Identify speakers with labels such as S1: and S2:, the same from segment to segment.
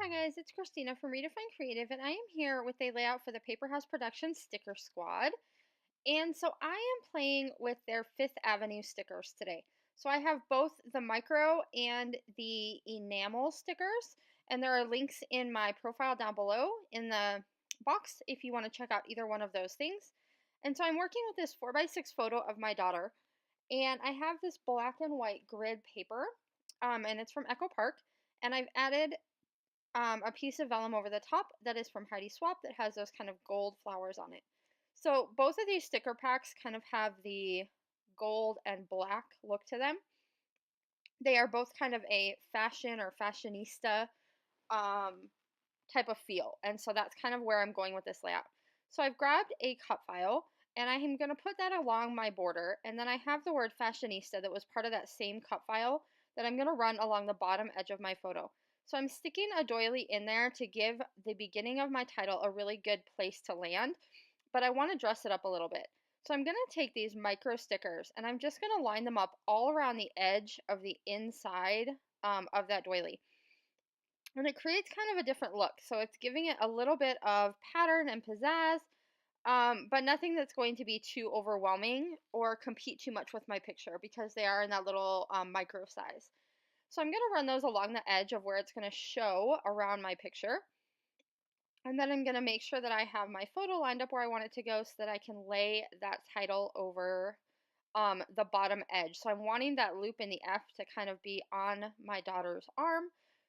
S1: Hi guys, it's Christina from Redefine Creative, and I am here with a layout for the Paper House Productions sticker squad. And so I am playing with their Fifth Avenue stickers today. So I have both the micro and the enamel stickers, and there are links in my profile down below in the box if you want to check out either one of those things. And so I'm working with this 4x6 photo of my daughter, and I have this black and white grid paper, and it's from Echo Park, and I've added a piece of vellum over the top that is from Heidi Swap that has those kind of gold flowers on it. So both of these sticker packs kind of have the gold and black look to them. They are both kind of a fashion or fashionista type of feel. And so that's kind of where I'm going with this layout. So I've grabbed a cut file and I am going to put that along my border. And then I have the word fashionista that was part of that same cut file that I'm going to run along the bottom edge of my photo. So I'm sticking a doily in there to give the beginning of my title a really good place to land, but I want to dress it up a little bit. So I'm going to take these micro stickers and I'm just going to line them up all around the edge of the inside of that doily. And it creates kind of a different look. So it's giving it a little bit of pattern and pizzazz, but nothing that's going to be too overwhelming or compete too much with my picture because they are in that little micro size. So I'm going to run those along the edge of where it's going to show around my picture. And then I'm going to make sure that I have my photo lined up where I want it to go so that I can lay that title over the bottom edge. So I'm wanting that loop in the F to kind of be on my daughter's arm.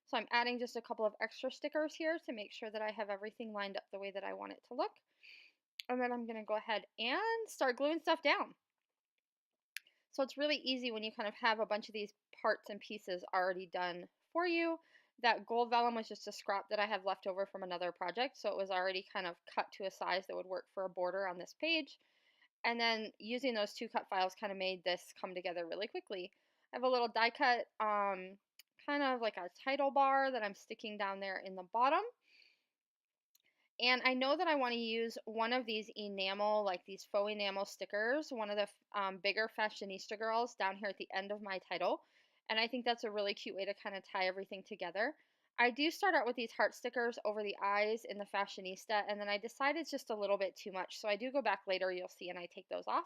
S1: So I'm adding just a couple of extra stickers here to make sure that I have everything lined up the way that I want it to look. And then I'm going to go ahead and start gluing stuff down. So it's really easy when you kind of have a bunch of these parts and pieces already done for you. That gold vellum was just a scrap that I had left over from another project, so it was already kind of cut to a size that would work for a border on this page. And then using those two cut files kind of made this come together really quickly. I have a little die cut, kind of like a title bar that I'm sticking down there in the bottom. And I know that I want to use one of these enamel, like these faux enamel stickers, one of the bigger Fashionista girls down here at the end of my title. And I think that's a really cute way to kind of tie everything together. I do start out with these heart stickers over the eyes in the Fashionista, and then I decide it's just a little bit too much. So I do go back later, you'll see, and I take those off.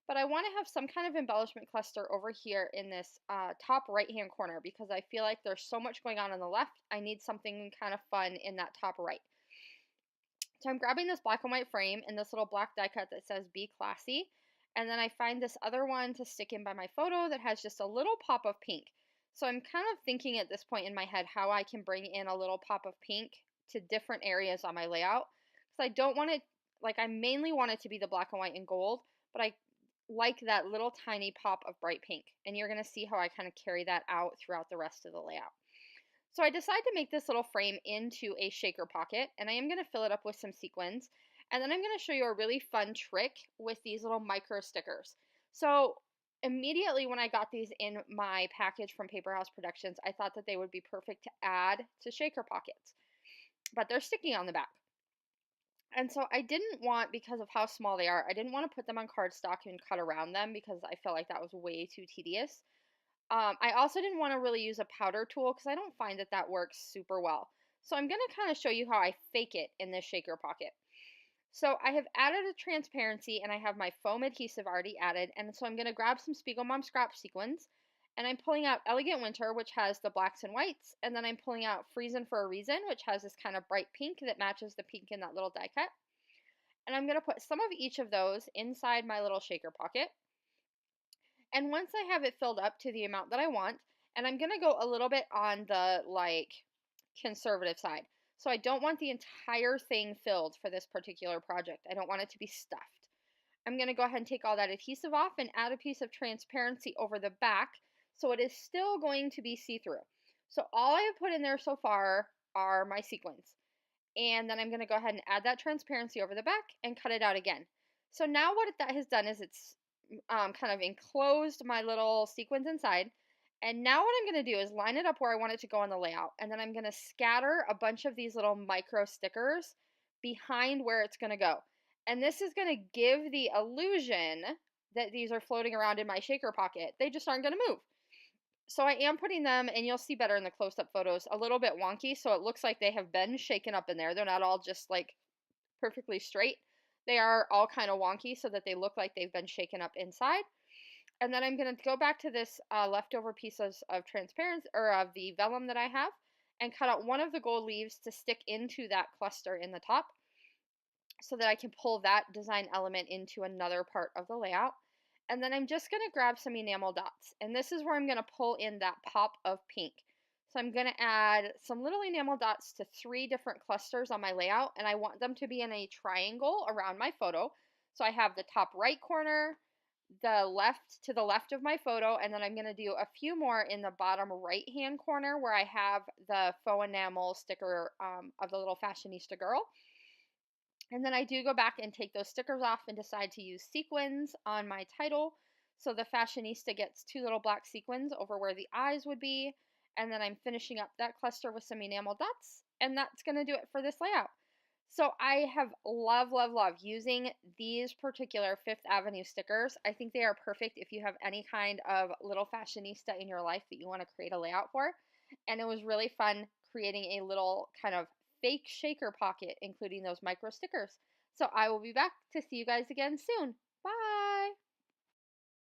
S1: But I want to have some kind of embellishment cluster over here in this top right-hand corner because I feel like there's so much going on the left. I need something kind of fun in that top right. So I'm grabbing this black and white frame and this little black die cut that says "Be Classy." And then I find this other one to stick in by my photo that has just a little pop of pink. So I'm kind of thinking at this point in my head how I can bring in a little pop of pink to different areas on my layout. Because I don't want it, like I mainly want it to be the black and white and gold, but I like that little tiny pop of bright pink. And you're going to see how I kind of carry that out throughout the rest of the layout. So I decided to make this little frame into a shaker pocket, and I am going to fill it up with some sequins. And then I'm going to show you a really fun trick with these little micro stickers. So immediately when I got these in my package from Paper House Productions, I thought that they would be perfect to add to shaker pockets. But they're sticky on the back. And so I didn't want, because of how small they are, I didn't want to put them on cardstock and cut around them because I felt like that was way too tedious. I also didn't want to really use a powder tool because I don't find that that works super well. So I'm going to kind of show you how I fake it in this shaker pocket. So I have added a transparency and I have my foam adhesive already added. And so I'm going to grab some SpiegelMom Scraps sequins and I'm pulling out Elegant Winter, which has the blacks and whites. And then I'm pulling out Freezin for a Reason, which has this kind of bright pink that matches the pink in that little die cut. And I'm going to put some of each of those inside my little shaker pocket. And once I have it filled up to the amount that I want, and I'm going to go a little bit on the like conservative side. So I don't want the entire thing filled for this particular project. I don't want it to be stuffed. I'm going to go ahead and take all that adhesive off and add a piece of transparency over the back so it is still going to be see-through. So all I have put in there so far are my sequins. And then I'm going to go ahead and add that transparency over the back and cut it out again. So now what that has done is it's kind of enclosed my little sequins inside. And now what I'm going to do is line it up where I want it to go on the layout. And then I'm going to scatter a bunch of these little micro stickers behind where it's going to go. And this is going to give the illusion that these are floating around in my shaker pocket. They just aren't going to move. So I am putting them, and you'll see better in the close-up photos, a little bit wonky, so it looks like they have been shaken up in there. They're not all just like perfectly straight. They are all kind of wonky so that they look like they've been shaken up inside. And then I'm going to go back to this leftover pieces of transparency or of the vellum that I have and cut out one of the gold leaves to stick into that cluster in the top so that I can pull that design element into another part of the layout. And then I'm just going to grab some enamel dots. And this is where I'm going to pull in that pop of pink. So I'm going to add some little enamel dots to 3 different clusters on my layout. And I want them to be in a triangle around my photo. So I have the top right corner, the left of my photo, and then I'm going to do a few more in the bottom right hand corner where I have the faux enamel sticker of the little fashionista girl. And then I do go back and take those stickers off and decide to use sequins on my title. So the fashionista gets 2 little black sequins over where the eyes would be. And then I'm finishing up that cluster with some enamel dots. And that's going to do it for this layout. So I have loved using these particular Fifth Avenue stickers. I think they are perfect if you have any kind of little fashionista in your life that you want to create a layout for. And it was really fun creating a little kind of fake shaker pocket, including those micro stickers. So I will be back to see you guys again soon.